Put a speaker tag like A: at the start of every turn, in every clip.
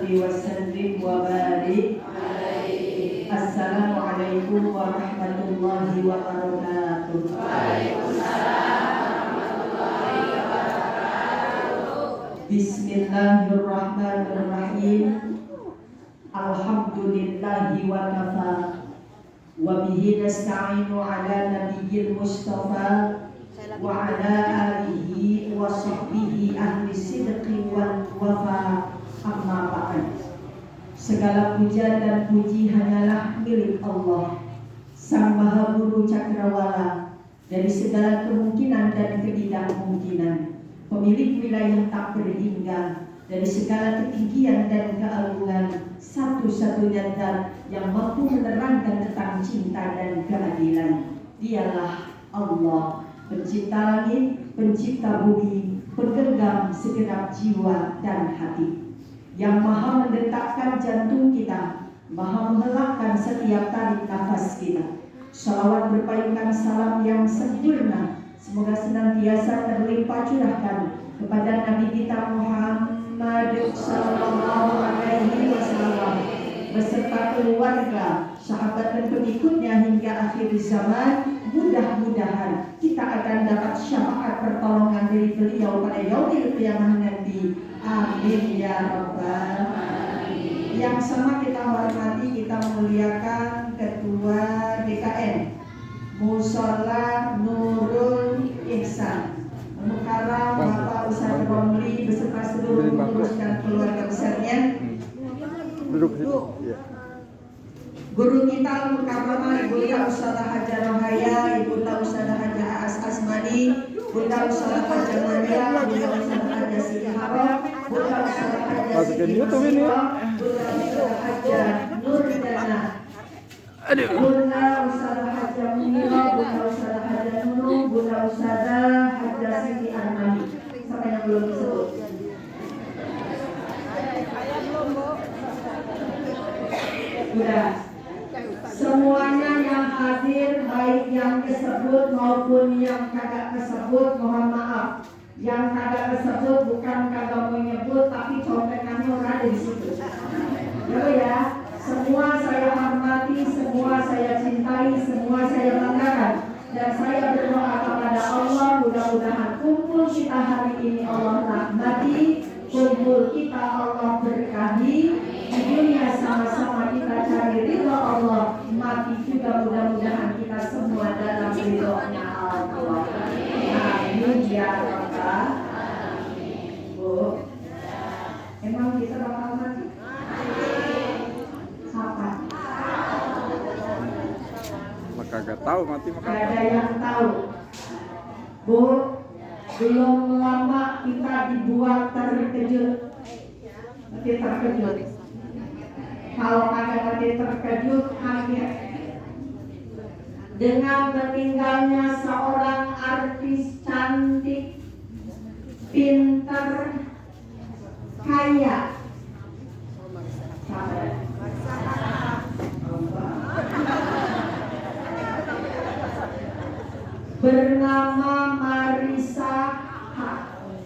A: salli wa sallim wa barik. Assalamualaikum warahmatullahi wabarakatuh. Bismillahirrahmanirrahim. Alhamdulillahi wa kafa wa bihi nasta'inu ala nabiyyil mustafa wa ala alihi wa sahbihi ahli sidqi wal wafa. Amma ba'd. Segala puja dan puji hanyalah milik Allah, Sang Maha Guru Cakrawala, dari segala kemungkinan dan ketidakmungkinan, pemilik wilayah tak berhingga, dari segala ketinggian dan keagungan, satu-satunya zat yang mampu menerangkan tentang cinta dan keadilan. Dialah Allah, pencipta langit, pencipta bumi, penggenggam segenap jiwa dan hati, yang maha mendetakkan jantung kita, maha mengelakkan setiap tarik nafas kita. Salawat berpayungkan salam yang sempurna semoga senantiasa terlimpah curahkan kepada Nabi kita Muhammad sallallahu alaihi wasallam beserta keluarga, sahabat dan pengikutnya hingga akhir zaman. Mudah-mudahan kita akan dapat syafaat pertolongan dari beliau pada yaumil qiyamah nanti. Amin ya rabbal alamin. Yang sama kita hormati, kita muliakan Ketua DKN Mushola Nurul Ihsan Mukarram Bapak Ustaz Romli beserta seluruh pengurus dan keluarga besarnya. Guru kita Mukarramah Ibu Ustazah Hajar Rohaya, Ibu Ustazah Hajar Asmani, Bunda Ustazah Hajar Maria, Bunda Ustazah Hajar Siti Haro, Bunda Ustazah Hajar Siti Haro, Bunda Ustazah Hajar Nurdana, Bunda Ustazah Hajar Muniro, Bunda Ustazah Hajar Nuru, Bunda Ustazah Hajar Siti Armani. Sampai yang belum disebut. Sudah. Semuanya yang hadir, baik yang disebut maupun yang kagak disebut, mohon maaf. Yang kagak disebut bukan kagak menyebut, tapi contekannya udah ada di situ. Ya, semua saya hormati, semua saya cintai, semua saya banggakan, dan saya berdoa kepada Allah mudah-mudahan kumpul kita hari ini Allah rahmati, kumpul kita Allah berkahi. Di dunia sama-sama kita cari ridho Allah, mati juga mudah-mudahan kita semua dalam ridhonya Allah. Amin ya rabbal alamin. Bu, emang kita bakal mati? Kapan?
B: Maka gak tahu mati maka
A: gak ada yang tahu. Bu, belum lama kita dibuat terkejut. Nanti terkejut. Kalau ada nanti terkejut, kaget dengan meninggalnya seorang artis cantik, pintar, kaya. Bernama Marissa Haque.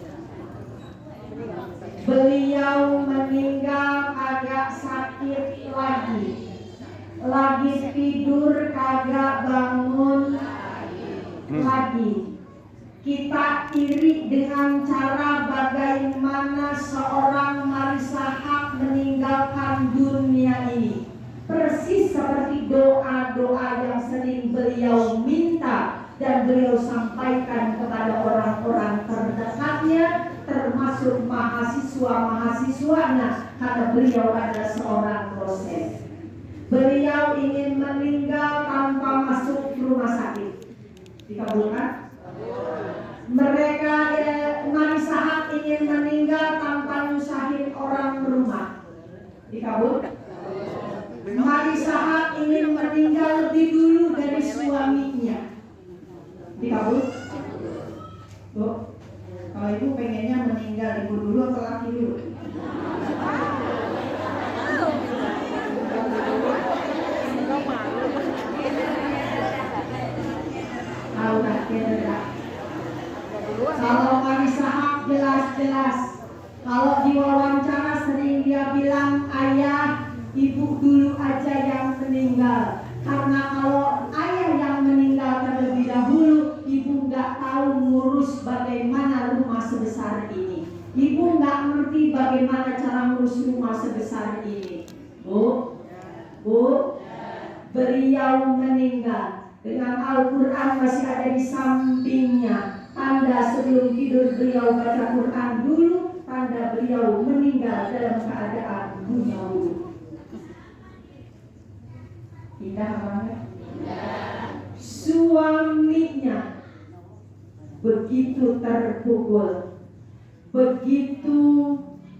A: Beliau meninggal kagak sakit lagi tidur kagak bangun lagi. Kita iri dengan cara bagaimana seorang Marissa Haque meninggalkan dunia ini. Persis seperti doa-doa yang sering beliau minta dan beliau sampaikan kepada orang-orang terdekatnya, termasuk mahasiswa-mahasiswanya, karena beliau adalah seorang dosen. Beliau ingin meninggal tanpa masuk rumah sakit. Dikabulkan? Mereka Marissa Haque ingin meninggal tanpa nyusahin orang rumah. Dikabulkan? Marissa Haque ingin meninggal lebih dulu dari suaminya. Dikabul? Bu, kalau ibu pengennya meninggal ibu dulu atau laki dulu? Tahu tak kira? Kalau Marissa Haque jelas-jelas, kalau diwawancara sering dia bilang ibu dulu aja yang meninggal. Karena kalau ayah yang meninggal terlebih dahulu, ibu nggak tahu ngurus bagaimana rumah sebesar ini. Ibu nggak ngerti bagaimana cara ngurus rumah sebesar ini. Bu, beliau meninggal dengan Al-Quran masih ada di sampingnya. Tanda sebelum tidur beliau baca Quran dulu, tanda beliau meninggal dalam keadaan punya wudhu. Indah banget. Suaminya begitu terpukul, begitu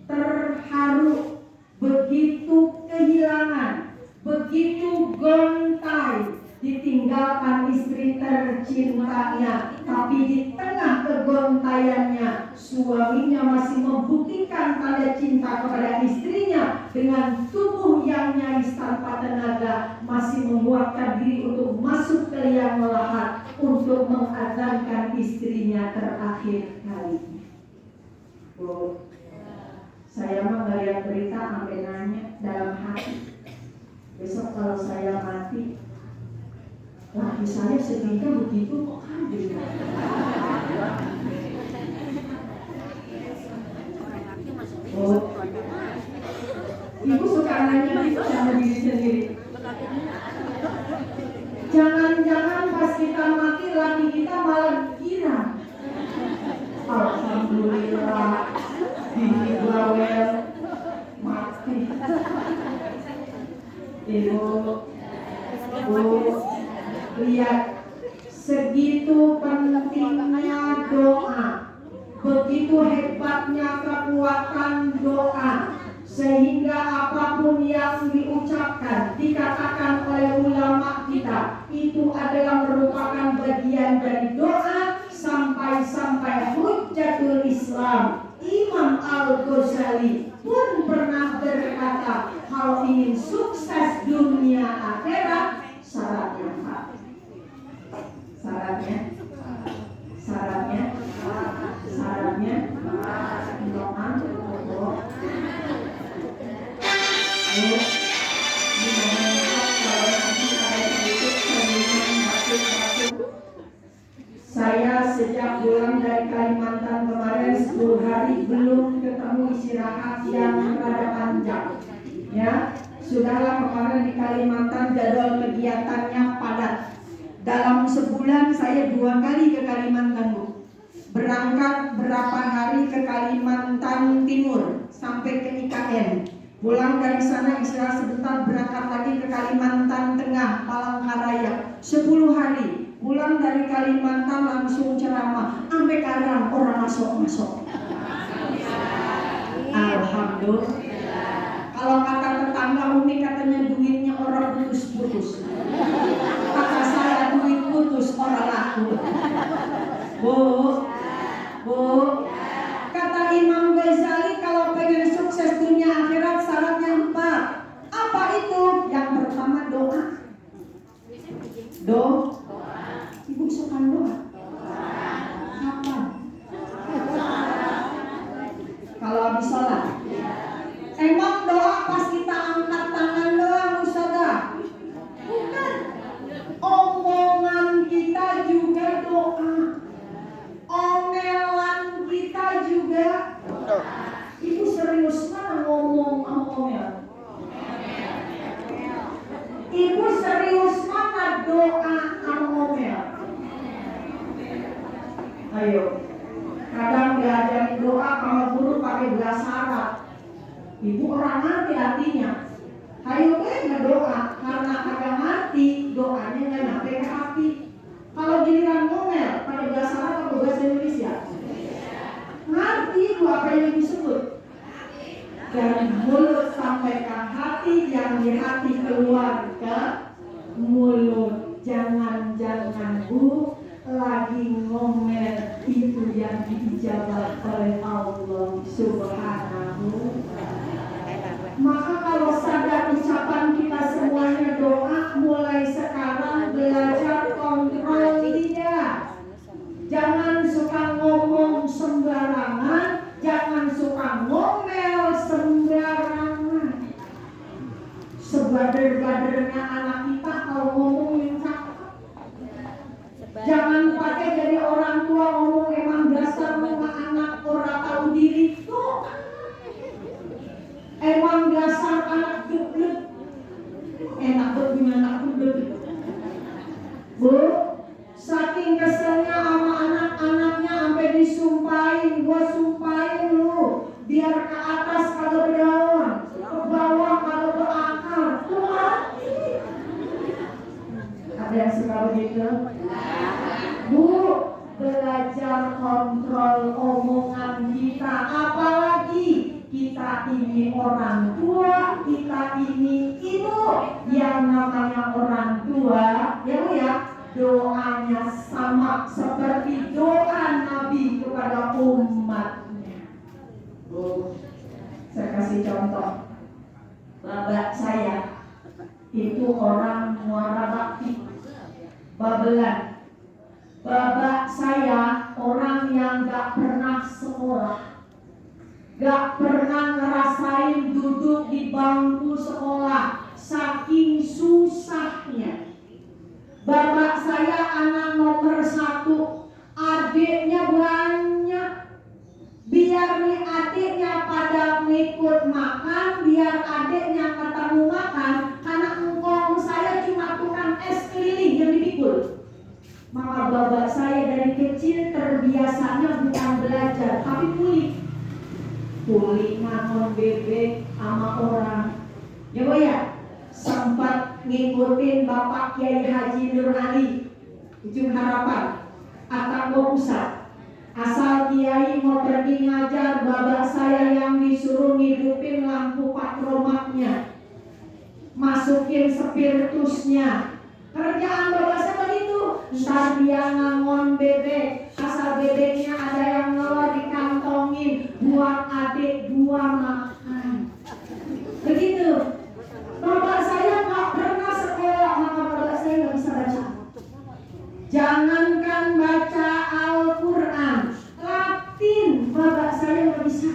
A: terharu, begitu kehilangan, begitu gontai, ditinggalkan istri tercintanya. Tapi di tengah kegontaiannya, suaminya masih membuktikan tanda cinta kepada istrinya dengan tubuh yang nyaris tanpa tenaga, masih menguatkan diri untuk masuk ke liang lahat untuk mengazankan istrinya terakhir kali. Bu, saya mah ngeliat berita sampai nanya dalam hati, besok kalau saya mati, laki saya setingkah begitu kok hadir. Oh, ibu suka nanya gitu sama diri sendiri. Jangan-jangan pas kita mati laki kita malah kira, alhamdulillah bini bawel mati. Ibu, lihat segitu pentingnya doa, begitu hebatnya kekuatan doa, sehingga apapun yang diucapkan, dikatakan oleh ulama kita, itu adalah merupakan bagian dari doa. Sampai-sampai Hujjatul Islam Imam Al-Ghazali pun pernah berkata, kalau ingin sukses dunia akhirat, syaratnya apa? Syaratnya doa. Saya sejak pulang dari Kalimantan kemarin 10 hari belum ketemu istirahat yang rada panjang. Ya, sudahlah kemarin di Kalimantan jadwal kegiatannya padat. Dalam sebulan saya 2 kali ke Kalimantan, Bu. Berangkat berapa hari ke Kalimantan Timur sampai ke IKN. Pulang dari sana istirahat sebentar, berangkat lagi ke Kalimantan Tengah, Palangkaraya 10 hari. Pulang dari Kalimantan langsung ceramah, sampai kadang orang masuk. Alhamdulillah. Kalau kata tetangga Umi katanya duitnya orang putus. Kata saya duit putus orang laku. Bu, kata Imam Ghazali kalau pengen sukses dunia akhirat syaratnya 4. Apa itu? Yang pertama doa. Ibu suka doa? Kapan? Kalau habis sholat. Emang doa pas kita angkat tangan doang, Ustazah? Bukan. Omongan kita juga doa. Omelan kita juga. Ibu serius mana ngomong omel? Ibu serius mana doa omel? Ayo, kadang diajarin doa kalau guru pakai bahasa Arab. Ibu orang ngerti artinya. Ayo ngedoa karena kagak ngerti doanya nggak nyampe ke hati. Kalau giliran ngomel pakai bahasa Arab atau bahasa Indonesia? Ngerti itu apa yang disebut? Dari mulut sampai ke hati, yang di hati keluar ke mulut. Jangan Bu, lagi ngomel itu yang diijabah oleh Allah Subhanahu. Maka kalau sadar ucapan kita semuanya doa, mulai sekarang belajar kontrol lidah. Jangan suka ngomong sembarangan, jangan suka ngomel sembarangan. sebader-badernya anak kita kalau ngomong yang cakep. Jangan pakai jadi orang tua ngomong emang dasar rumah anak orang tahu diri tuh. Emang dasar anak geblek. Enak punya anak geblek. Bu, saking keselnya sama anak-anaknya sampai disumpahin, gua sumpahin lu biar ke atas kalau berdaun, ke bawah kalau berakar, tuh mati. Ada yang suka begitu? Bu, belajar kontrol omongan kita, apalagi kita ini orang tua, kita ini ibu. Yang namanya orang tua, ya, doanya sama seperti doa Nabi kepada umatnya. Bu, saya kasih contoh. Bapak saya itu orang muara bakti, babelan. Bapak saya orang yang gak pernah sekolah, gak pernah ngerasain duduk di bangku sekolah, saking susahnya. Bapak saya anak nomor 1, adiknya banyak. Biar nih adiknya pada ngikut makan, biar adiknya ketemu makan, anak engkong saya cuma tukang es keliling yang dipikul. Maka bapak saya dari kecil terbiasanya bukan belajar, tapi kulit ngangon bebek sama orang. Ya Bu ya, sempat ngikutin Bapak Kiai Haji Nur Ali Ujung Harapan atau pusat. Asal Kiai mau pergi ngajar, bapak saya yang disuruh ngidupin lampu patromaknya, masukin spiritusnya. Kerjaan bapak saya begitu. Ntar dia ngangon bebek, asal bebeknya ada yang ngelor dikantongin, buat adik 2 makan. Begitu. Bapak saya nggak pernah sekolah, maka bapak saya nggak bisa baca. Jangankan baca Al-Quran, Latin bapak saya nggak bisa.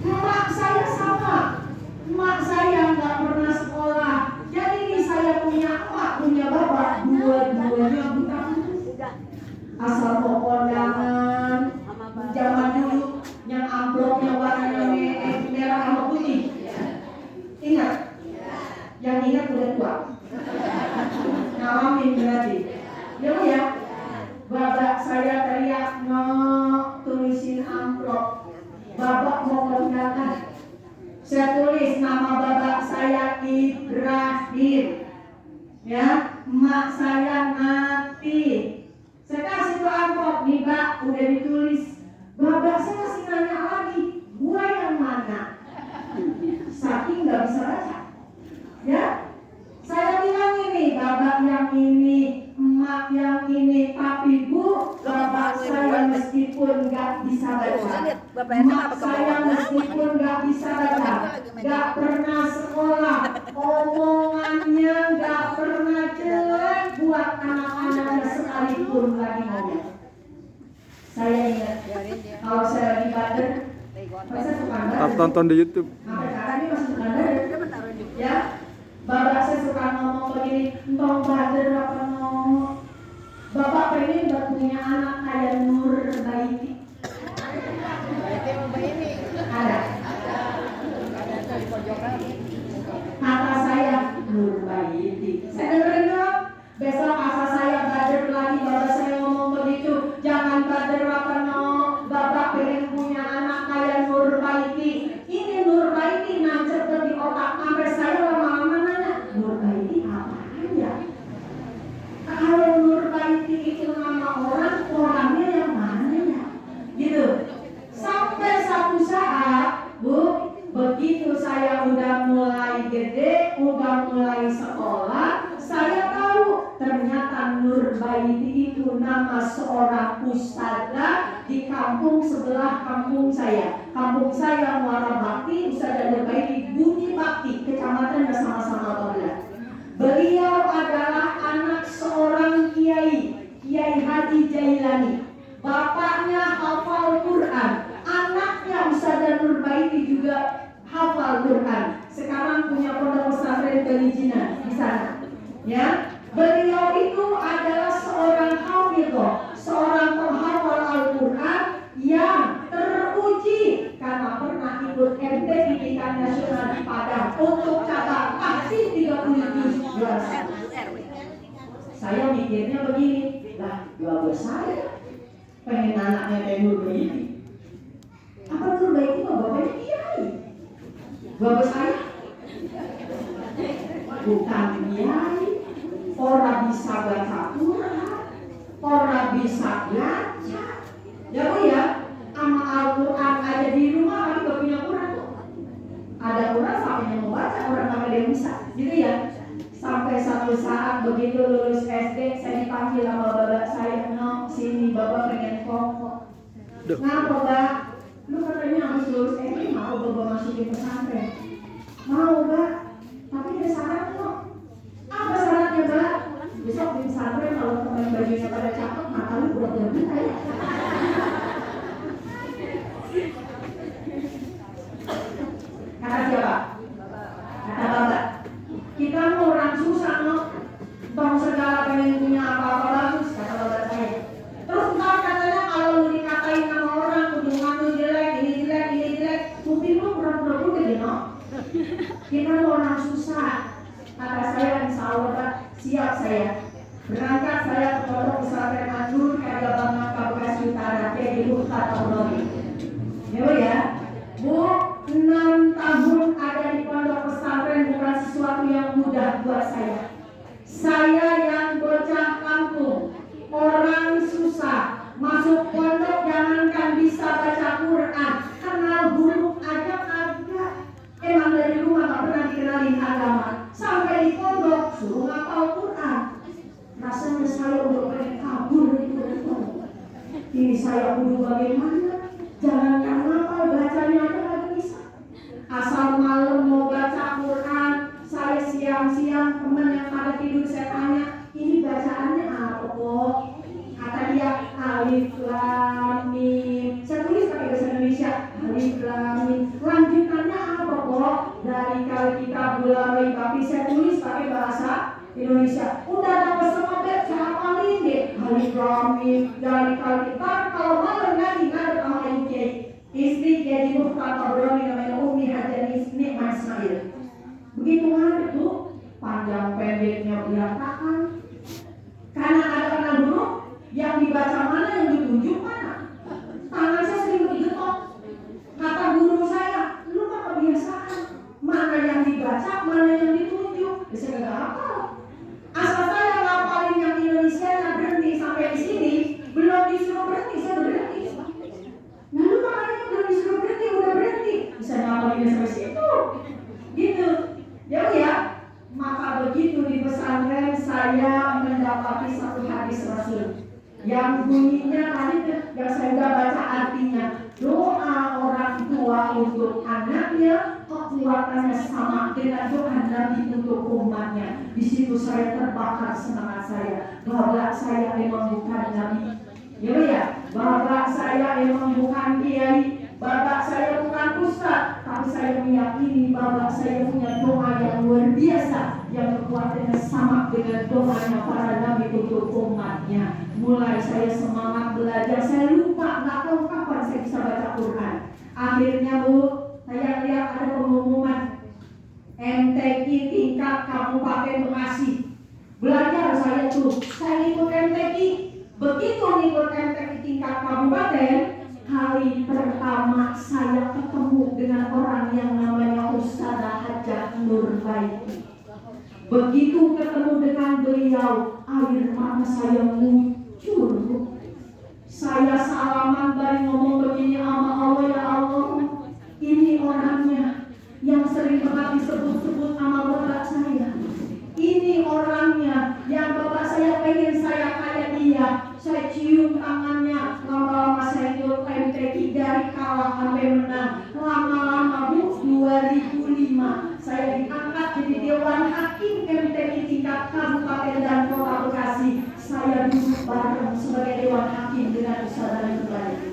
A: Emak saya sama, emak saya nggak pernah sekolah. Jadi ini saya punya emak, punya bapak, dua-duanya buta. Asal mau kondangan, zaman dulu yang amplopnya warnanya merah sama putih. Ingat? Yang ingat udah tua. Ngalamin berarti. Ya, bapak saya teriak tulisin amplop. Bapak mau kondangan. Saya tulis nama bapak saya Ibrahim. Ya, emak saya Nati. Saya kasih tuh amplop nih, Pak, udah ditulis. Bapak saya masih nanya lagi, gua yang mana? Saking nggak bisa baca. Ya, saya bilang ini, bapak yang ini, emak yang ini, tapi Bu, bapak saya meskipun nggak bisa baca, emak saya meskipun nggak bisa baca, nggak pernah sekolah, omongannya nggak pernah jelek buat anak-anaknya sekalipun lagi ngomong. Saya ingat, kalau saya lagi bader, saya suka bader.
B: Tonton di YouTube.
A: Sampai sekarang ini masih suka bader. Ya, bapak saya suka ngomong begini, entong bader apa ngomong. Bapak pengen gak punya anak kayak Nur Baiti? Ada. Kata saya Nur Baiti. Saya dengerin dong. Besok asal saya bader lagi, bapak saya ngomong begitu. Jangan bader apa ngomong. Bapak pengen punya anak kayak Nur Baiti. Ini Nur Baiti nancep di otak sampai saya lama-lama nanya, Nur Baiti apa ya? Kalau Nur Baiti itu nama orang, orangnya yang mana ya? Gitu. Sampai satu saat, Bu, begitu saya udah mulai gede, udah mulai sekolah, saya tahu ternyata Nur Baiti itu nama seorang ustadzah di kampung sebelah kampung saya. Kampung saya Muara Bakti, Ustadzah Nur Baiti Budi Bakti, kecamatan bersama-sama Babelan. Beliau adalah anak seorang kiai, Kiai Haji Jailani. Bapaknya hafal Quran, anaknya Ustadzah Nur Baiti juga hafal Quran. Sekarang punya pondok pesantren perizinan di sana. Ya, beliau itu adalah seorang hafidh, seorang penghafal Al-Quran yang teruji karena pernah ikut MTQ tingkat nasional di Padang untuk cabang tahsin 30 juz juara 1. Saya mikirnya begini, lah dua saya pengen anaknya kayak Nur Baiti. Apa Nur Baiti mah bapaknya kiai? Bapak saya bukan kiai, orang bisa baca Quran, orang bisa baca. Ya Bu ya, sama Al-Quran aja di rumah kami gak punya Quran tuh. Ada Quran sampai yang membaca, orang gak ada yang bisa, gitu ya. Sampai satu saat begitu lulus SD, saya dipanggil sama bapak saya, no, sini bapak pengen pokok. Ngapa Mbak? Lu katanya harus lulus SD, mau bapak masukin pesantren? Mau Mbak, tapi ada syarat kok. Apa syaratnya Mbak? Besok di pesantren kalau teman bajunya pada cakep, mata lu udah buta ya. Kata siapa? Kata bapak. Kita mau orang susah no, bang segala pengen punya apa-apa bagus, kata bapak saya. Terus ntar katanya kalau lu dikatain sama orang, hubungan lu jelek, ini jelek, kuping lu pura-pura gede no. Kita mau orang susah, kata saya insya Allah Pak, siap saya. Berangkat saya ke pondok pesantren Anjur, Kagabang Nangka Bekasi Utara, di Bukta Taunori. Ya Bu, 6 tahun ada di pondok pesantren bukan sesuatu yang mudah buat saya. Saya yang bocah kampung, orang susah, masuk pondok jangankan bisa baca Quran, kenal huruf aja agak. Emang dari rumah gak pernah dikenalin agama, sampai di pondok suruh ngapal Quran. Rasanya saya udah pengen kabur dari pondok. Ini saya kudu bagaimana? Jangankan ngapal, bacanya aja gak bisa. Asal malam mau baca Quran, saya siang-siang teman yang pada tidur saya tanya, ini bacaannya apa kok? Kata dia alif lam mim. Saya tulis pakai bahasa Indonesia, alif lam mim. Lanjutannya apa kok? Dari kali kita mulai, tapi saya tulis pakai bahasa Indonesia. Udah dapat semangat, saya hafalin deh. Alif lam mim. Dari kali kita kalau malam nanti ngadep sama ibu kiai. Istri Kiai di Bukta Taunori namanya Umi Hajar Nikmah Ismail. Begitu ngadep tuh, panjang pendeknya berantakan. Karena ada kenal huruf yang dibaca mana, yang ditunjuk mana. Tangan saya sering digetok. Kata guru saya, lu mah kebiasaan. Mana yang dibaca, mana yang ditunjuk. Saya nggak hafal. Asal saya ngapalin yang Indonesia berhenti sampai di sini, belum disuruh berhenti, saya berhenti. Nah lu makanya udah disuruh berhenti, udah berhenti. Bisa ngapalin sampai situ. Gitu. Ya, maka begitu di pesantren saya mendapati satu hadis Rasul yang bunyinya tadi yang saya udah baca artinya, doa orang tua untuk anaknya kekuatannya sama dengan doa Nabi untuk umatnya. Di situ saya terbakar semangat saya. Bahwa saya memang bukan Nabi. Ya, bapak saya memang bukan kiai, bapak saya bukan ustaz, tapi saya meyakini bapak saya punya doa yang luar biasa, yang kekuatannya sama dengan doanya para nabi untuk umatnya. Mulai saya semangat belajar, saya lupa, nggak tahu kapan saya bisa baca Quran. Akhirnya Bu, saya lihat ada pengumuman MTQ tingkat Kabupaten Bekasi. Belajar saya tuh, saya ikut MTQ. Begitu ikut MTQ tingkat kabupaten, kali pertama saya ketemu dengan orang yang namanya Ustazah Hajah Nur Baiti. Begitu ketemu dengan beliau, air mata saya muncul. Saya salaman dari ngomong begini, sama Allah, ya Allah, ini orangnya yang sering banget disebut-sebut sama bapak saya. Ini orangnya yang bapak saya pengen saya kayak dia. Saya cium tangannya, lama-lama saya ikut MTQ dari kalah sampai menang. Lama-lama Bu, 2005 saya diangkat jadi Dewan Hakim MTQ tingkat Kabupaten dan Kota Bekasi. Saya duduk bareng sebagai Dewan Hakim dengan Ustazah Nur Baiti.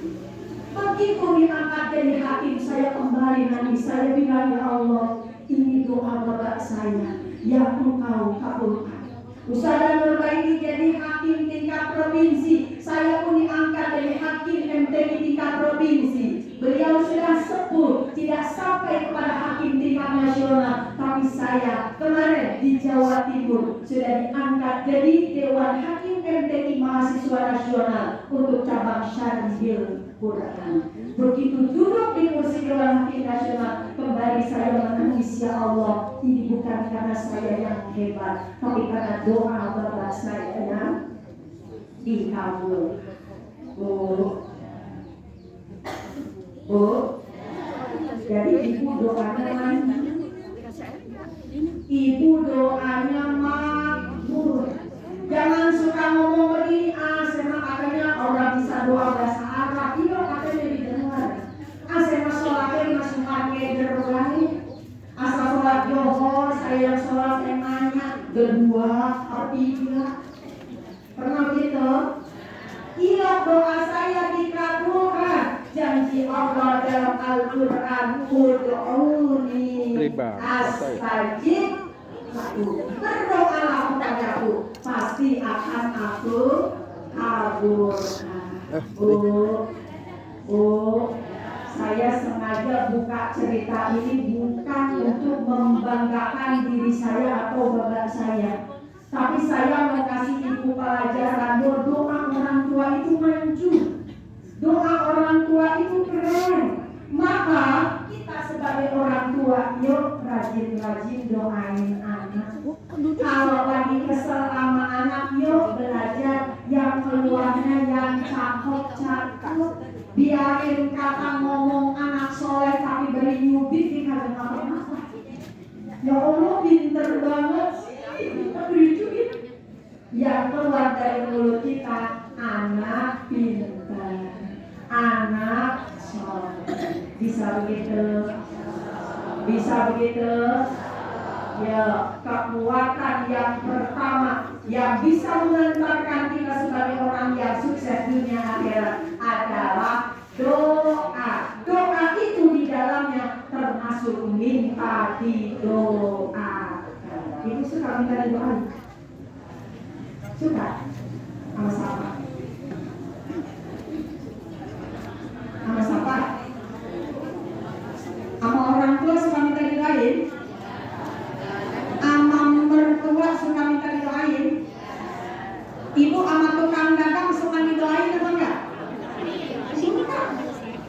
A: Begitu diangkat jadi hakim, saya kembali nanti saya bilang, ya Allah, ini doa bapak saya. yang Engkau kabulkan. Ustazah Nurbaini jadi hakim tingkat provinsi, saya pun diangkat dari hakim MTQ tingkat provinsi. Beliau sudah sepuh, tidak sampai kepada hakim tingkat nasional, tapi saya kemarin di Jawa Timur sudah diangkat jadi Dewan Hakim MTQ Mahasiswa Nasional untuk cabang Syarihil Quran. Begitu duduk di kursi Dewan Hakim Nasional, kembali saya menangis, ya Allah, ini bukan karena saya yang hebat, tapi karena doa bapak saya yang dikabul. Jadi ibu doanya makmur. Jangan suka ngomong begini, sema katanya orang bisa doa bahasa Arab, iya katanya didengar. Sema sholatnya masuk pakai gerwani. Asal sholat johor, saya sholat saya nanya kedua, ketiga. Pernah gitu? Iya, doa saya dikabulkan. Janji Allah dalam Al-Quran, ud'uni astajib lakum. Berdoalah kepadaku, pasti akan aku kabulkan. Saya sengaja buka cerita ini bukan untuk membanggakan diri saya atau bapak saya, tapi saya mau kasih ibu pelajaran bahwa doa orang tua itu maju, doa orang tua itu keren. Maka kita sebagai orang tua, yuk rajin-rajin doain anak. Kalau lagi kesel sama anak, yuk belajar yang keluarnya yang cakep-cakep. Biarin kata ngomong anak soleh tapi beri nyubit di kagak apa-apa. Ya Allah, pinter banget sih, kita beri nyubit. Yang keluar dari mulut kita, anak pintar, anak soleh. Bisa begitu? Bisa begitu? Ya, kekuatan yang pertama yang bisa mengantarkan kita sebagai orang yang sukses dunia akhirat adalah doa. Doa itu di dalamnya termasuk minta didoakan. Ibu suka minta didoakan? Suka? Sama siapa? Sama siapa? Sama orang tua suka minta didoain? Sama mertua suka minta didoain? Ibu sama tukang dagang suka didoain apa enggak?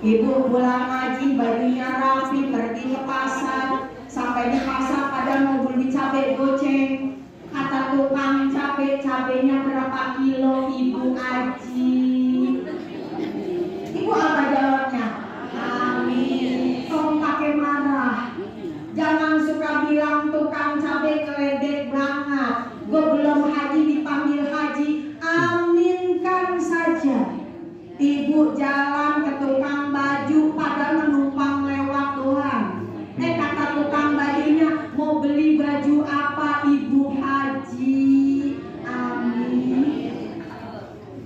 A: Ibu pulang ngaji, bajunya rapi, pergi ke pasar. Sampai di pasar pada mau beli cabai goceng. Kata tukang cabai, cabainya berapa kilo, Ibu Aji? Ibu apa jawabnya? Amin. Tolong pakai marah. Jangan suka bilang tukang cabai keledek banget. Gue belum haji dipanggil haji. Aminkan saja. Ibu jalan ke tukang baju padahal menumpang lewat doang. Kata tukang bajunya, mau beli baju apa Ibu Haji? Amin.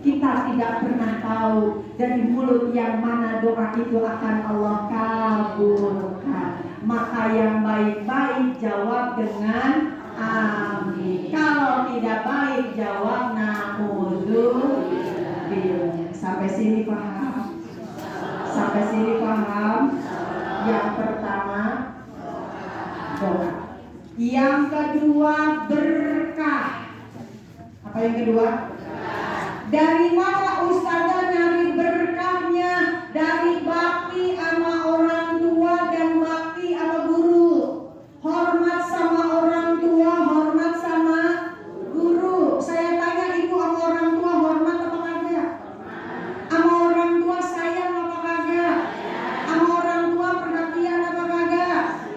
A: Kita tidak pernah tahu dari mulut yang mana doa itu akan Allah kabulkan. Maka yang baik-baik jawab dengan amin. Kalau tidak baik jawab na'udzubillah. Sampai sini paham? Sampai sini paham? Yang pertama doa. Yang kedua berkah. Apa yang kedua? Dari mana ustazah nyari berkahnya? Dari bakti sama orang tua dan bakti sama guru. Hormat sama orang tua, hormat sama guru. Saya tanya ibu, sama orang tua hormat apa kagak? Sama orang tua sayang apa kagak? Sama orang tua perhatian apa kagak?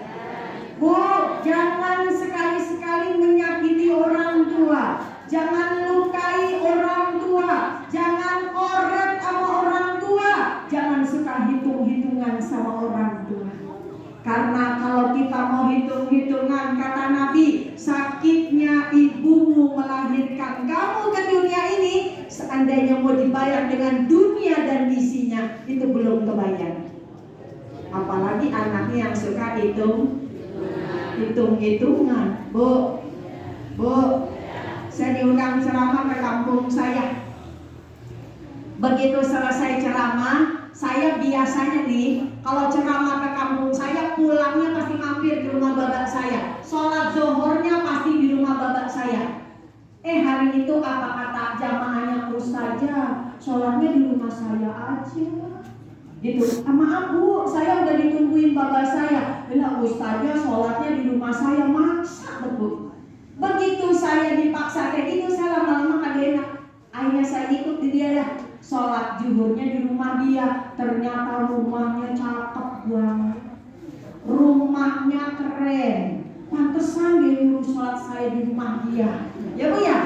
A: Bu, jangan sekali-sekali menyakiti orang tua. Jangan lukai orang tua. Jangan koret sama orang tua. Jangan suka hitung-hitungan sama orang tua. Karena kalau kita mau hitung-hitungan, kata Nabi, sakitnya ibumu melahirkan kamu ke dunia ini, seandainya mau dibayar dengan dunia dan isinya, itu belum kebayar. Apalagi anaknya yang suka hitung. hitung-hitungan. Bu, saya diundang ceramah ke kampung saya. Begitu selesai ceramah, saya biasanya nih, kalau ceramah ke kampung saya, pulangnya pasti mampir di rumah bapak saya. Sholat zuhurnya pasti di rumah bapak saya. Hari itu apa kata jamaahnya Ustazah? Sholatnya di rumah saya aja. Gitu. Maaf Bu, saya udah ditungguin bapak saya. Bila Ustazah sholatnya di rumah saya, maksa betul. Begitu saya dipaksa kayak gitu, saya lama-lama kagak enak. Akhirnya saya ikut di dia lah. Sholat zuhurnya di rumah dia. Ternyata rumahnya cakep banget, rumahnya keren. Pantesan dia nyuruh sholat saya di rumah dia. Ya Bu ya.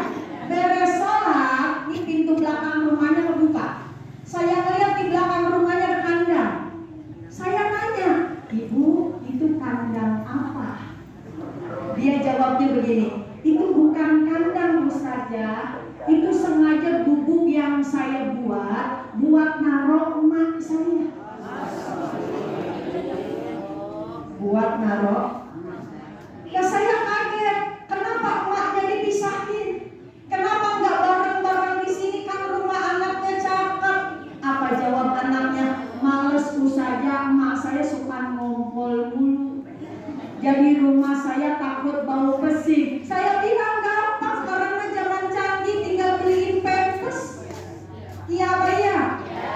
A: Beres sholat, ini pintu belakang rumahnya kebuka. Saya ngeliat di belakang rumahnya ada kandang. Saya nanya, Ibu, itu kandang apa? Dia jawabnya begini, itu bukan kandang Ustazah, itu sengaja gubuk yang saya buat naruh emak saya. Buat naruh. Ya saya kaget, kenapa emaknya dipisahin? Kenapa nggak bareng-bareng di sini, kan rumah anaknya cakep? Apa jawab anaknya? Males Ustazah, emak saya suka ngompol dulu. Jadi rumah saya takut bau besi. Saya bilang gampang, sekarang mah zaman canggih, tinggal beliin pampers. Iya Pak ya?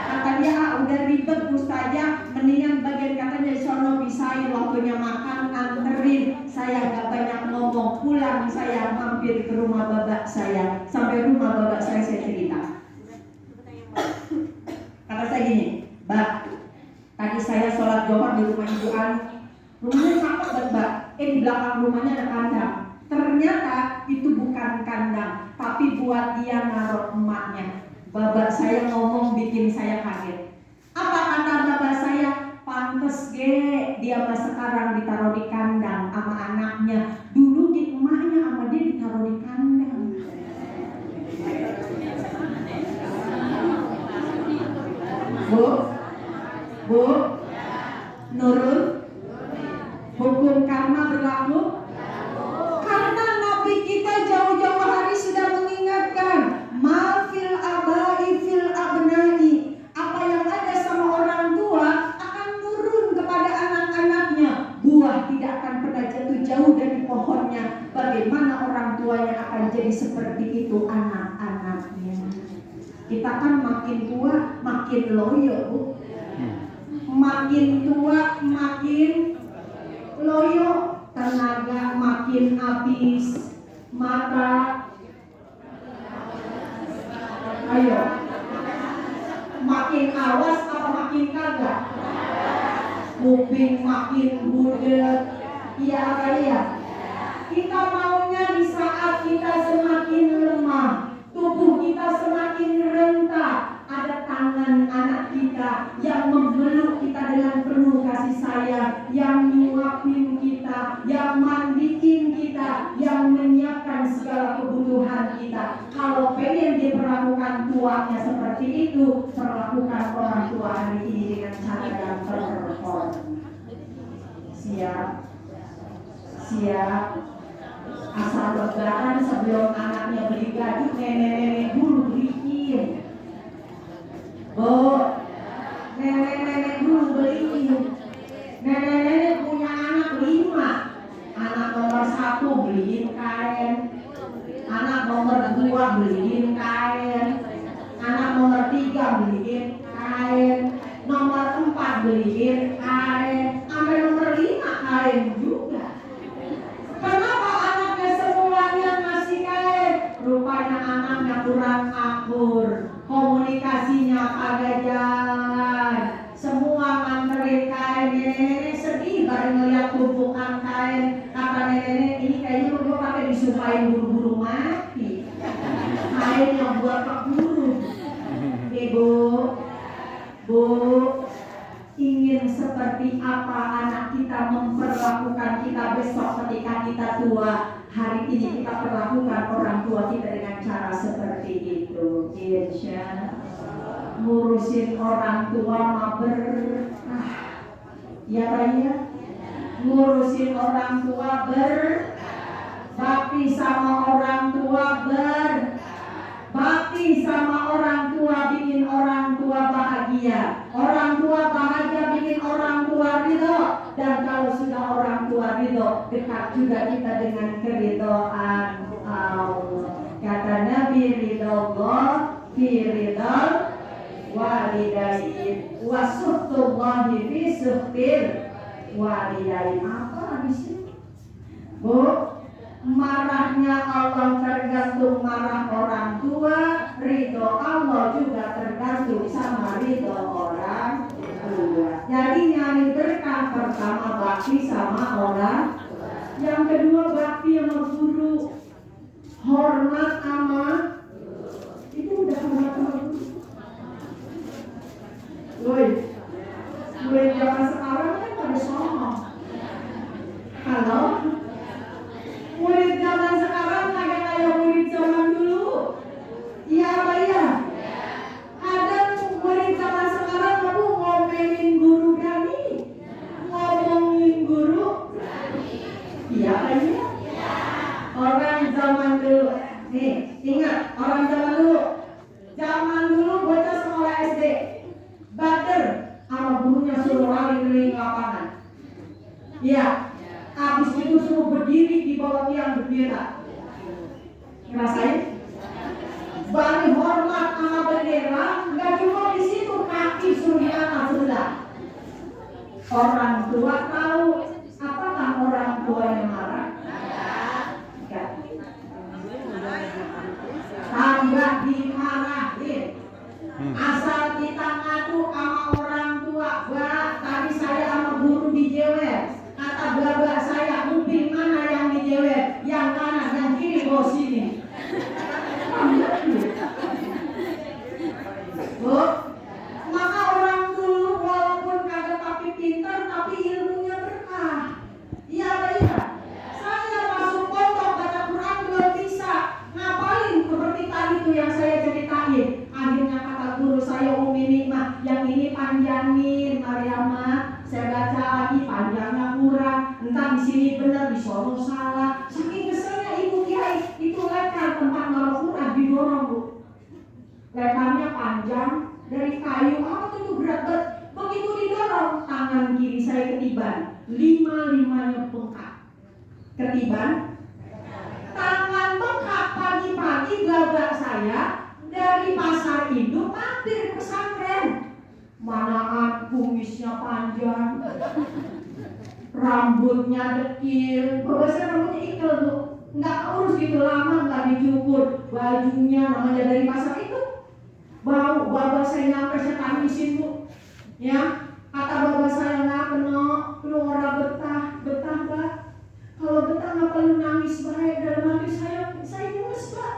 A: Kata dia, udah ribet Ustazah, mendingan bagian katanya sono pisahin, waktunya makan anterin. Saya gak banyak ngomong, pulang saya mampir ke rumah bapak saya. Sampai rumah bapak saya cerita. Kata saya gini, Mbak, tadi saya sholat zuhur di rumah Ibu Anu. Rumahnya cakep banget Mbak, di belakang rumahnya ada kandang. Ternyata itu bukan kandang, tapi buat dia naruh emaknya. Bapak saya ngomong bikin saya kaget. Apa kata bapak saya? Pantes dia pas sekarang ditaruh di kandang sama anaknya. Dulu di emaknya sama dia ditaruh di kandang. Bu, nurut. Hukum karma berlaku. Karena Nabi kita jauh-jauh hari sudah mengingatkan, ma fil abai fil abnai. Apa yang ada sama orang tua akan turun kepada anak-anaknya. Buah tidak akan pernah jatuh jauh dari pohonnya. Bagaimana orang tuanya akan jadi seperti itu anak-anaknya. Kita kan makin tua makin loyo Bu. Makin tua makin loyo, tenaga makin habis, mata ayo makin awas apa makin kagak, kuping makin budet. Iya apa iya? Kita maunya di saat kita semakin lemah, tubuh kita semakin renta, ada tangan anak kita yang memeluk kita dengan penuh kasih sayang, yang nyuapin kita, yang mandiin kita, yang menyiapkan segala kebutuhan kita. Kalau pengen diperlakukan tuanya seperti itu, perlakukan orang tua hari ini dengan cara yang terhormat. Siap. Asal lebaran sebelum anaknya beli gaji, nenek-nenek dulu beliin. Bu, nenek-nenek dulu beliin. Nenek-nenek punya anak 5. Anak nomor 1 beliin kain. Anak nomor 2 beliin kain. Anak nomor 3 beliin kain. Nomor 4 beliin kain. Sampai nomor 5 kain juga. Kenapa anaknya semuanya ngasih kain? Rupanya anaknya kurang akur, komunikasinya kagak jalan. Semua nganterin kain. Nenek sedih baru ngeliat tumpukan kain. Kata nenek, ini kayaknya gue pakai disumpahin buru-buru mati. Kain yang buat keburu. Bu, ingin seperti apa anak kita memperlakukan kita besok ketika kita tua. Hari ini kita perlakukan orang tua kita dengan cara seperti itu. Insya ngurusin orang tua mah berkah. Ya Raya, ngurusin orang tua bakti sama orang tua bakti sama orang tua bikin orang tua bahagia. Orang tua bahagia bikin orang tua ridho. Dan kalau sudah orang tua ridho, dekat juga kita dengan keridhaan Allah. Kata Nabi, ridho Allah fi ridhal walidain wa suhtullahi fi suhtil walidain. Apa habisnya? Bu, marahnya Allah tergantung marah orang tua, ridho Allah juga tergantung sama ridho orang tua. Jadi nyari berkah, pertama bakti sama orang, yang kedua bakti sama guru, hormat sama itu udah hormat sama guru. Woi, zaman sekarang kan pada sombong. Halo? Murid zaman sekarang kagak kayak murid zaman dulu. Iya apa iya? Ada murid zaman sekarang kamu ngomelin guru berani, ngomongin guru berani. Iya apa iya? Orang zaman dulu, nih ingat orang zaman dulu. Zaman dulu bocah sekolah SD, bader sama gurunya suruh lari keliling lapangan. Iya. Habis itu suruh berdiri di bawah tiang bendera. Ngerasain? Bagi hormat sama bendera, nggak cuma di situ, kaki suruh di atas sudah. Orang tua tahu apakah orang tua yang marah? Enggak. Tambah dimarahin. Asal kita ngaku sama orang tua, Mbak, tadi saya sama guru dijewer. Kata babak saya, mobil mana yang dijewer? Yang kanan, yang kiri, bawa sini. Bu, maka orang dulu walaupun kagak pakai pintar, tapi ilmunya berkah. Iya apa iya? Saya masuk pondok baca Quran belum bisa. Ngapain seperti tadi tuh yang saya ceritain. Akhirnya kata guru saya, Umi Nikmah, yang ini panjangin Mariamah. Saya baca lagi panjangnya kurang, entah di sini benar, di sono salah. Saking keselnya ibu kiai, itu lekar tempat naruh Quran didorong bu. Lekarnya panjang dari kayu, apa itu berat banget. Begitu didorong, tangan kiri saya ketiban, lima-limanya bengkak. Ketiban, tangan bengkak pagi-pagi babak saya dari pasar induk mampir ke pesantren. Manaan kumisnya panjang, rambutnya dekil, biasanya rambutnya ikel tuh, nggak urus gitu lama, nggak dicukur, bajunya namanya dari pasar itu, bau babak saya nyampe saya tangisin bu, ya, kata babak saya nggak lu orang betah mbak, kalau betah ngapa lu nangis baik dalam hati saya nulis mbak,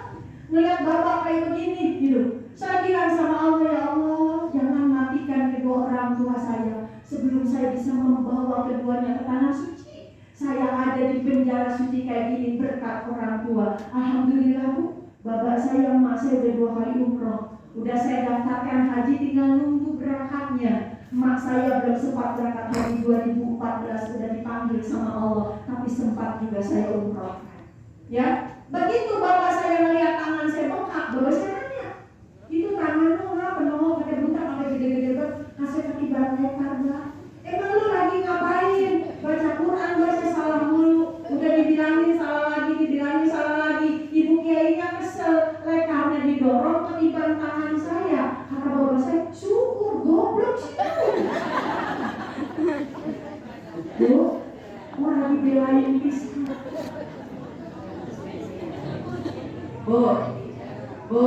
A: ngeliat babak kayak begini gitu, saya bilang sama Allah, ya Allah, jangan matikan kedua orang tua saya sebelum saya bisa membawa keduanya ke tanah suci. Saya ada di penjara suci kayak gini berkat orang tua. Alhamdulillah bu, bapak saya, emak saya udah 2 kali umroh. Udah saya daftarkan haji, tinggal nunggu berangkatnya. Emak saya belum sempat berangkat haji 2014, udah dipanggil sama Allah, tapi sempat juga saya umroh. Ya, begitu bapak saya melihat tangan saya bengkak, bapak saya nanya, itu tangan lu kenapa? Nongol pakai buntak, pakai gede-gede banget, kasih kaki lekar mbak. Emang lu lagi ngapain? Baca Quran, baca salah mulu. Udah dibilangin salah lagi, dibilangin salah lagi. Ibu kiainya kesel, lekarnya didorong ketiban tangan saya. Kata bapak saya, syukur, goblok sih. Bu, orang lagi belain pisah. Bu,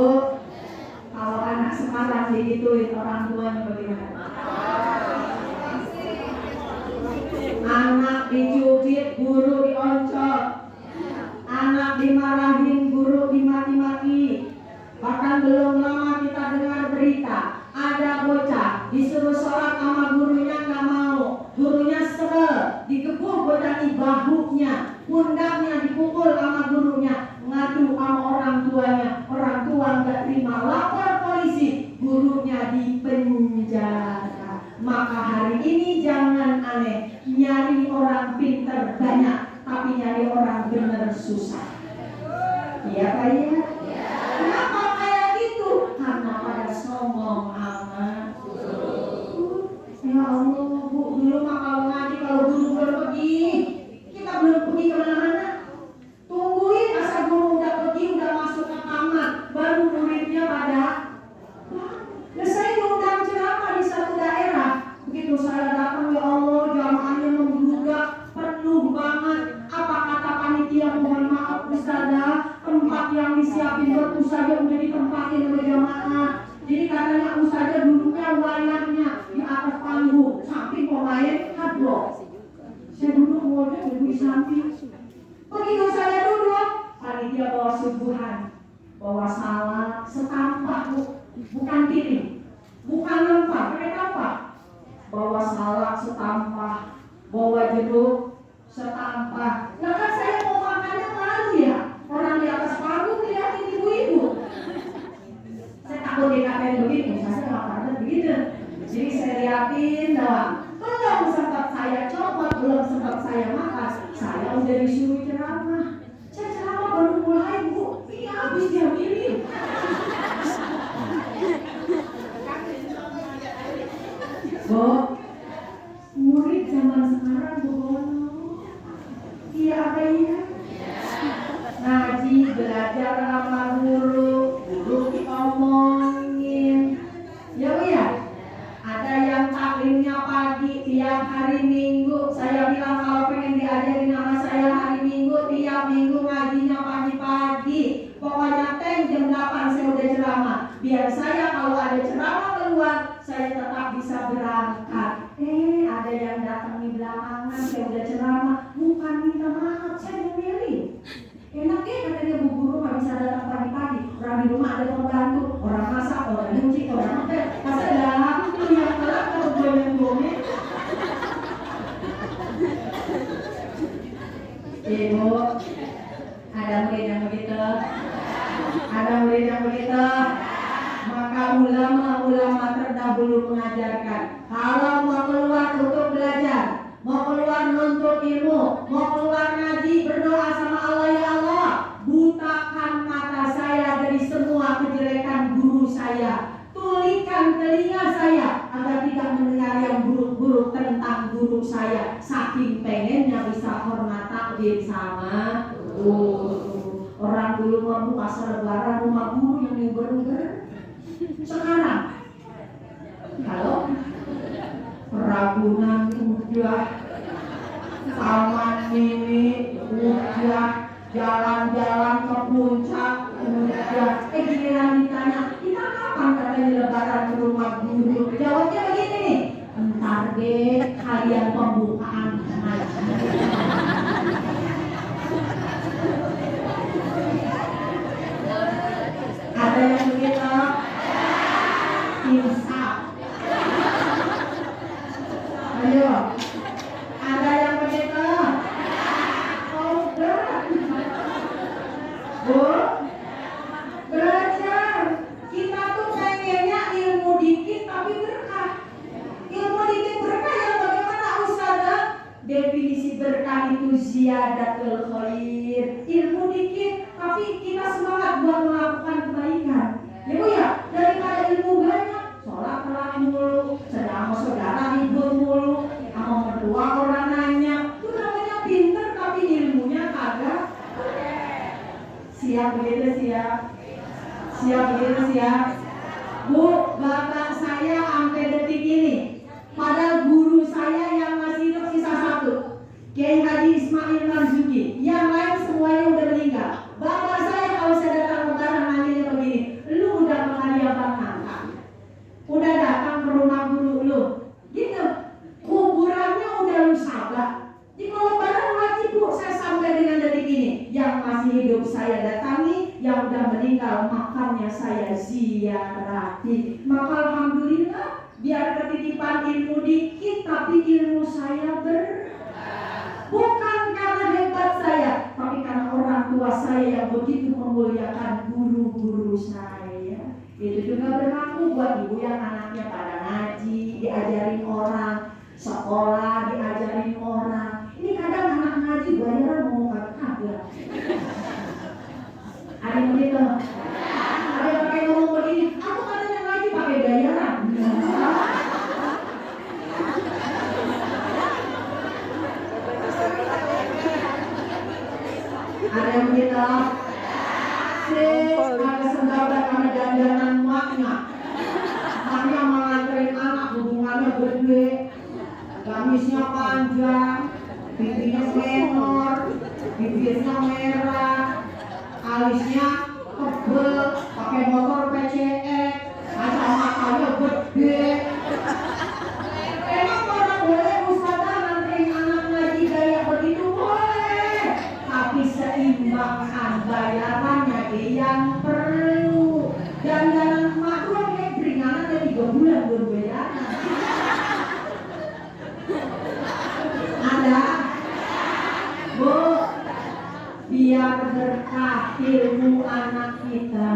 A: kalau anak sekarang digituin orang tuanya bagaimana? Anak dicubit, guru dioncot. Anak dimarahin, guru dimaki-maki. Bahkan belum lama kita dengar berita, ada bocah disuruh sholat sama gurunya nggak mau. Gurunya sebel, dikepung bocah di bahunya, pundaknya dipukul sama gurunya. Ngadu sama orang tuanya, orang tua nggak terima, lapor polisi, gurunya dipenjara. Maka hari ini jangan aneh, nyari orang pintar tapi nyari orang bener susah. Iya Pak ya? Kenapa kayak gitu? Karena pada sombong amat. Ya Allah, Bu, dulu mah kalau ngaji, kalau guru belum pergi, kita belum pergi kemana-mana. Tungguin asal guru udah pergi, udah masuk ke kamar, baru muridnya pada. Nah, saya diundang ceramah di satu daerah. Begitu saya datang, ya Allah, jamaahnya membludak, penuh banget. Apa kata panitia? Mohon maaf Ustazah, tempat yang disiapin buat Ustazah udah ditempatin oleh jamaah. Jadi katanya Ustazah duduknya wayangnya di atas panggung, samping pemain hadroh. Saya duduk mulai di samping. Begitu saya duduk, panitia bawa suguhan, bawa salad, setampah Bu, bukan piring, bukan lempar, pakai tampah. Bawa salad setampah, bawa jeruk setampah. Nah kan saya mau makannya malu ya, orang di atas panggung lihatin ibu-ibu. Saya takut dikatain begitu, saya makannya begitu. Jadi saya liatin doang. Belum sempat saya coba, belum sempat saya makan, saya udah disuruh ceramah. Saya ceramah baru mulai Bu, ini habis dia milih. Bu, murid zaman sekarang begono. Iya apa iya? Ngaji, belajar sama guru, guru diomongin. Ya Bu ya? Ada yang taklimnya pagi, tiap hari Minggu. Saya bilang kalau pengen diajarin nama saya hari Minggu, tiap Minggu ngajinya pagi-pagi. Pokoknya jam 8 saya udah ceramah. Biar saya kalau ada ceramah keluar, saya tetap bisa berangkat. Ada yang datang di belakangan, saya udah ceramah. Bukan minta maaf, saya memilih. Enak ya katanya Bu Guru nggak bisa datang pagi-pagi. Orang di rumah ada pembantu, orang masak, orang nyuci, orang ngepel. Masa dalam itu yang telat kalau gue yang ngomongin. Ibu, ada murid yang begitu, ada murid yang begitu. Maka ulama-ulama terdahulu mengajarkan, kalau mau keluar untuk belajar, mau keluar untuk ilmu, mau keluar ngaji, berdoa sama Allah, ya Allah, butakan mata saya dari semua kejelekan guru saya, tulikan telinga saya agar tidak mendengar yang buruk-buruk tentang guru saya. Saking pengennya bisa hormat takdim sama guru. Orang dulu mau pas lebaran rumah guru yang nyuber-nyuber. Sekarang kalau Ragunan udah, Taman Mini udah, jalan-jalan ke puncak udah. Giliran ditanya, kita kapan katanya lebaran ke rumah guru? Jawabnya begini nih, entar deh kalian pembukaan ngaji. Ada yang begitu? Insaf. Ayo, ada yang begitu? Oh, Bu, belajar. Kita tuh pengennya ilmu dikit tapi berkah. Ilmu dikit berkah yang bagaimana Ustazah? Definisi berkah itu ziyadatul khair. Ilmu dikit tapi kita semangat buat melakukan kebaikan. Ya Bu ya, daripada ilmu banyak, sholat telat mulu, sedang sama saudara ribut mulu, sama mertua orang nanya, itu namanya pinter tapi ilmunya kagak. Siap begitu siap, siap begitu siap. Bu, bapak saya sampai detik ini, padahal guru saya yang masih hidup sisa satu, Kiai Haji Ismail Marzuki, yang lain semuanya udah meninggal. Bapak saya kalau saya datang lebaran nanya begini, lu udah menghadiahkan angka, udah datang ke rumah guru lu, gitu, kuburannya udah lu sabar. Jadi kalau lebaran wajib Bu, saya sampai dengan detik ini, yang masih hidup saya datangi, yang udah meninggal makamnya saya ziarati. Maka alhamdulillah, biar ketitipan ilmu dikit tapi ilmu saya bukan karena hebat saya, tapi karena orang tua saya yang begitu memuliakan guru-guru saya. Itu juga berlaku buat ibu yang anaknya pada ngaji, diajarin orang, sekolah diajarin orang. Ini kadang anak ngaji bayaran mau begitu. Ada yang pakai ngomong begini, aku katanya ngaji pakai bayaran. Ada yang begitu. Ada sendal karena dandanan maknya. Maknya menganterin anak hubungannya gede, gamisnya panjang, pipinya menor, bibirnya merah, alisnya tebel, pakai motor PCX, kacamatanya gede. Emang orang boleh ustazah nganterin anak ngaji gaya begitu? Boleh, tapi seimbangkan bayarannya yang perlu. Dandanan emak tuh kayak keringanan ada 3 bulan belum bayaran. Ada? Bu, biar berkah ilmu anak kita,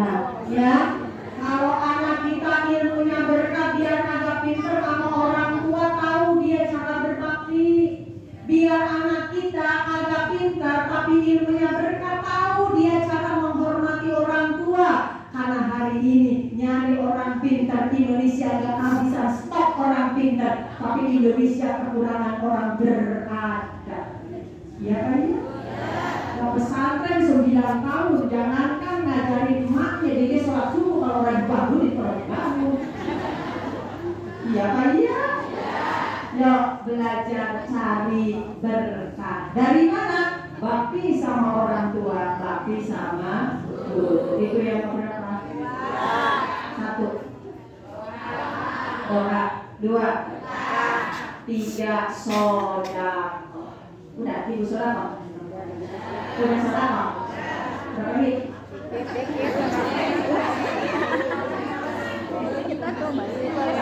A: ya. Kalau anak kita ilmunya berkah, biar agak pinter sama orang tua, tahu dia cara berbakti. Biar anak kita agak pintar tapi ilmunya berkah, tahu dia cara menghormati orang tua. Karena hari ini nyari orang pintar Indonesia gak kehabisan stok orang pintar, tapi Indonesia kekurangan orang beradab. Ya kan ya? Nah, pesantren 9 tahun, jangankan ngajarin emaknya dia sholat subuh, kalau orang bangun itu orang bangun. Iya kan ya? Yuk belajar cari berkah. Dari mana? Bakti sama orang tua, bakti sama guru. Itu yang berapa? 1. Doa. 2. 3. Sodako. Udah, 3 sodako. Punya sodako. Berapa nih?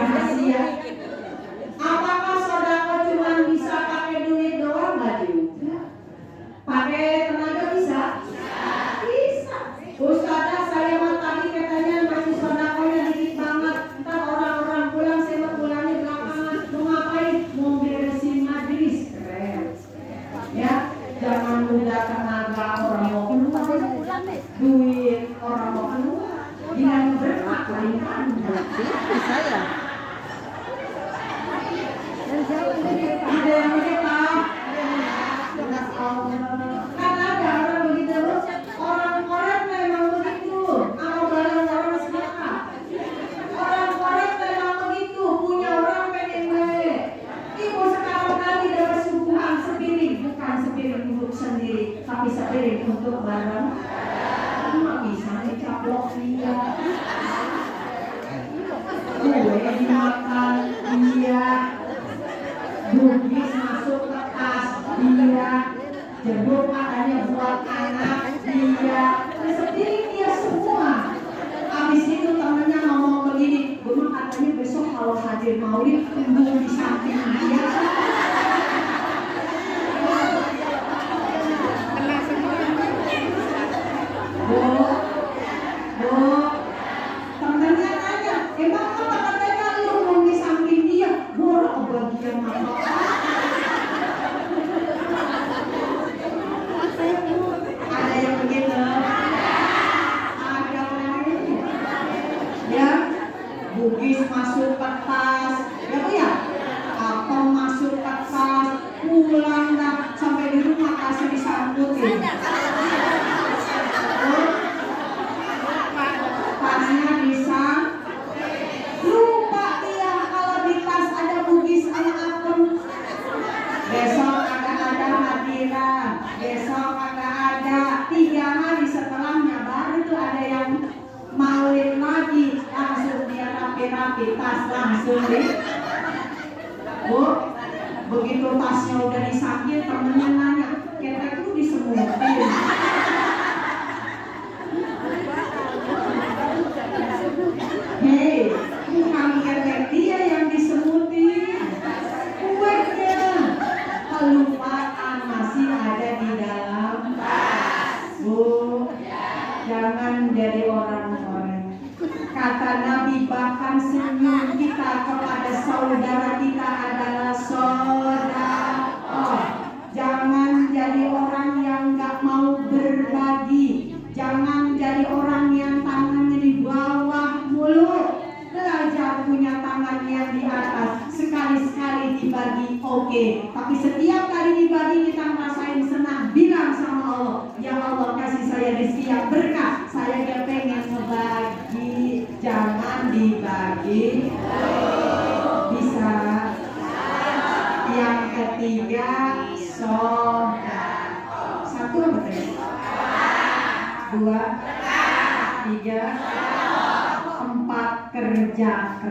A: Kasih ya. Apakah sodako cuma bisa pakai duit doang? Nggak juga. Pakai tenaga bisa? Bisa. Ustazah, saya mah tadi katanya masih sodakonya dikit banget. Ntar orang-orang pulang, saya mau pulangnya belakangan. Mau ngapain? Mau beresin majelis. Keren. Ya, jangan mudah tenaga orang mau keluar. Duit orang mau keluar. Dengan berkat lain kan.
C: Bisa ya?
A: Ada yang begitu? Kan ada orang begitu. Orang-orang memang begitu. Kalau barang-barang sedekah. Orang-orang memang begitu. Punya orang pengen baik. Ibu sekarang lagi dapat suguhan sepiring, bukan sepiring untuk sendiri, tapi sepiring untuk barang. Cuma bisa dicaplok dia. Kue dimakan dia. Bugis masuk ke tas dia, jeruk katanya buat anak dia, sendiri dia semua. Habis itu temennya ngomong begini, gue katanya besok kalau hadir maulid tunggu di samping dia. Temennya nanya, emang apa katanya lu mau di samping dia? Gue kebagian apa? Ada yang begitu? Ada lagi. Ya, bugis masuk ke tas, ya Bu ya? Atau masuk ke tas, pulang dah sampai di rumah kasih disambutin. Tasnya bisa lupa dia kalau di tas ada bugis ada apem. Besok ada hadiran, besok ada 3 hari setelahnya baru tuh ada yang maulid lagi, langsung dia rapi-rapi tas langsung di. Bu, begitu tasnya udah disakit, temennya nanya, ketek lu disemutin. Hei, bukan ketek dia yang disemutin, kuenya. Kelupaan masih ada di dalam tas. Bu, jangan jadi orang-orang. Kata Nabi, bahkan senyum kita kepada saudara kita adalah sedekah. Jangan jadi orang yang gak mau berbagi. Jangan jadi orang oke. Tapi setiap kali dibagi kita ngerasain senang, bilang sama Allah, ya Allah kasih saya rezeki yang berkah. Saya gak pengen ngebagi, jangan dibagi. Bisa. Yang ketiga, sodako. Satu apa tadi? Dua, tiga, empat, kerja.